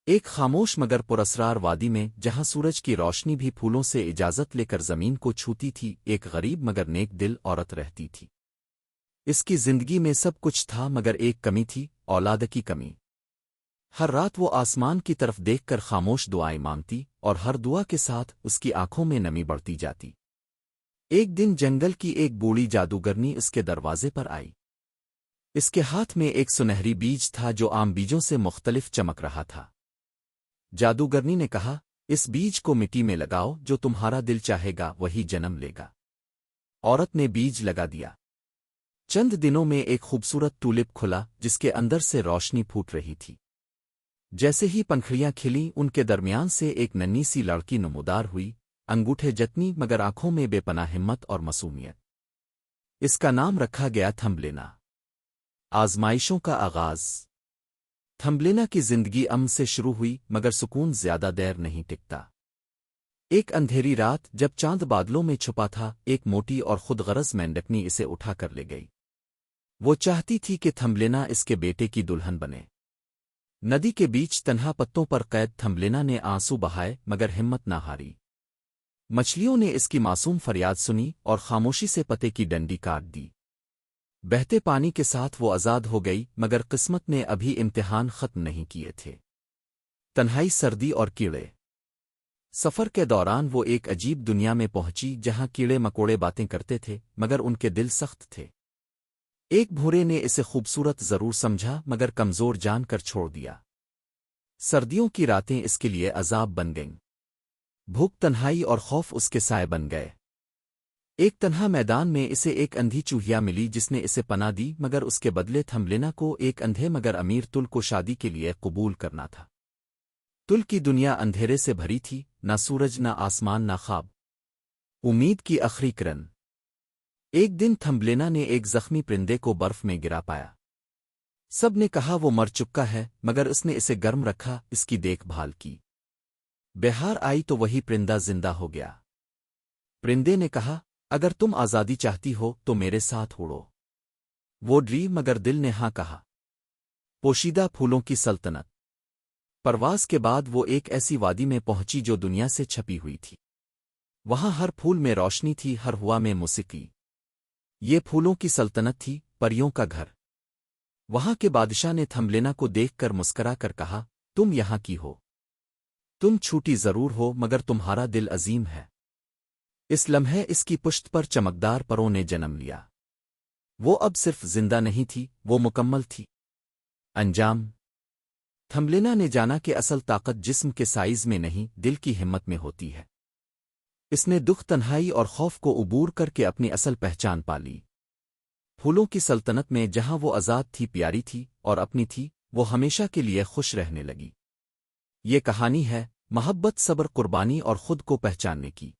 ایک خاموش مگر پراسرار وادی میں جہاں سورج کی روشنی بھی پھولوں سے اجازت لے کر زمین کو چھوتی تھی، ایک غریب مگر نیک دل عورت رہتی تھی۔ اس کی زندگی میں سب کچھ تھا مگر ایک کمی تھی، اولاد کی کمی۔ ہر رات وہ آسمان کی طرف دیکھ کر خاموش دعائیں مانگتی اور ہر دعا کے ساتھ اس کی آنکھوں میں نمی بڑھتی جاتی۔ ایک دن جنگل کی ایک بوڑھی جادوگرنی اس کے دروازے پر آئی۔ اس کے ہاتھ میں ایک سنہری بیج تھا جو عام بیجوں سے مختلف چمک رہا تھا۔ جادوگرنی نے کہا، اس بیج کو مٹی میں لگاؤ، جو تمہارا دل چاہے گا وہی جنم لے گا۔ عورت نے بیج لگا دیا۔ چند دنوں میں ایک خوبصورت ٹولپ کھلا جس کے اندر سے روشنی پھوٹ رہی تھی۔ جیسے ہی پنکھڑیاں کھلیں ان کے درمیان سے ایک ننھی سی لڑکی نمودار ہوئی، انگوٹھے جتنی مگر آنکھوں میں بے پناہ ہمت اور معصومیت۔ اس کا نام رکھا گیا تھمبلینا۔ آزمائشوں کا آغاز۔ تھمبلینا کی زندگی امن سے شروع ہوئی مگر سکون زیادہ دیر نہیں ٹکتا۔ ایک اندھیری رات جب چاند بادلوں میں چھپا تھا، ایک موٹی اور خود غرض مینڈکنی اسے اٹھا کر لے گئی۔ وہ چاہتی تھی کہ تھمبلینا اس کے بیٹے کی دلہن بنے۔ ندی کے بیچ تنہا پتوں پر قید تھمبلینا نے آنسو بہائے مگر ہمت نہ ہاری۔ مچھلیوں نے اس کی معصوم فریاد سنی اور خاموشی سے پتے کی ڈنڈی کاٹ دی۔ بہتے پانی کے ساتھ وہ آزاد ہو گئی مگر قسمت نے ابھی امتحان ختم نہیں کیے تھے۔ تنہائی، سردی اور کیڑے۔ سفر کے دوران وہ ایک عجیب دنیا میں پہنچی جہاں کیڑے مکوڑے باتیں کرتے تھے مگر ان کے دل سخت تھے۔ ایک بھورے نے اسے خوبصورت ضرور سمجھا مگر کمزور جان کر چھوڑ دیا۔ سردیوں کی راتیں اس کے لیے عذاب بن گئیں۔ بھوک، تنہائی اور خوف اس کے سائے بن گئے۔ ایک تنہا میدان میں اسے ایک اندھی چوہیا ملی جس نے اسے پناہ دی مگر اس کے بدلے تھمبلینا کو ایک اندھے مگر امیر تل کو شادی کے لیے قبول کرنا تھا۔ تل کی دنیا اندھیرے سے بھری تھی، نہ سورج، نہ آسمان، نہ خواب۔ امید کی آخری کرن۔ ایک دن تھمبلینا نے ایک زخمی پرندے کو برف میں گرا پایا۔ سب نے کہا وہ مر چکا ہے مگر اس نے اسے گرم رکھا، اس کی دیکھ بھال کی۔ بہار آئی تو وہی پرندہ زندہ ہو گیا۔ پرندے نے کہا، اگر تم آزادی چاہتی ہو تو میرے ساتھ اڑو۔ وہ ڈری مگر دل نے ہاں کہا۔ پوشیدہ پھولوں کی سلطنت۔ پرواز کے بعد وہ ایک ایسی وادی میں پہنچی جو دنیا سے چھپی ہوئی تھی۔ وہاں ہر پھول میں روشنی تھی، ہر ہوا میں موسیقی۔ یہ پھولوں کی سلطنت تھی، پریوں کا گھر۔ وہاں کے بادشاہ نے تھمبلینا کو دیکھ کر مسکرا کر کہا، تم یہاں کی ہو۔ تم چھوٹی ضرور ہو مگر تمہارا دل عظیم ہے۔ اس لمحے اس کی پشت پر چمکدار پروں نے جنم لیا۔ وہ اب صرف زندہ نہیں تھی، وہ مکمل تھی۔ انجام۔ تھمبلینا نے جانا کہ اصل طاقت جسم کے سائز میں نہیں، دل کی ہمت میں ہوتی ہے۔ اس نے دکھ، تنہائی اور خوف کو عبور کر کے اپنی اصل پہچان پا لی۔ پھولوں کی سلطنت میں جہاں وہ آزاد تھی، پیاری تھی اور اپنی تھی، وہ ہمیشہ کے لیے خوش رہنے لگی۔ یہ کہانی ہے محبت، صبر، قربانی اور خود کو پہچاننے کی۔